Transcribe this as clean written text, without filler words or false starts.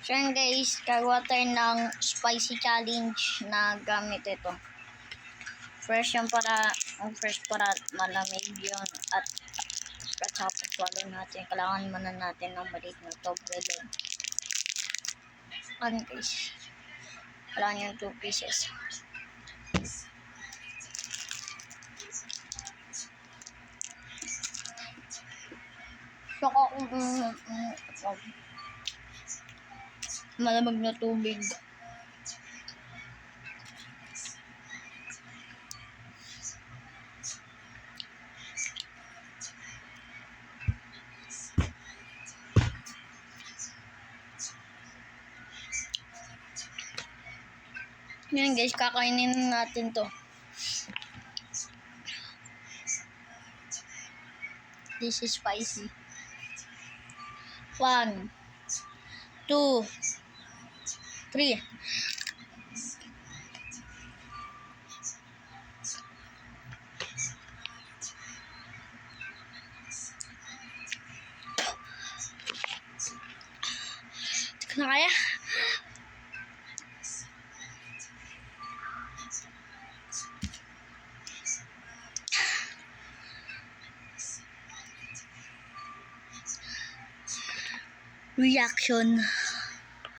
So yun guys, gagawa tayo ng spicy challenge na gamit ito. Fresh yan para malamig yun at saka pagwalo natin, kailangan muna natin ng maliit na tobredo. Ano guys, kailangan yung 2 pieces. Saka malamig na tubig. Yan guys, kakainin natin to. This is spicy. 1, 2, 3. Ito na kaya? Reaction.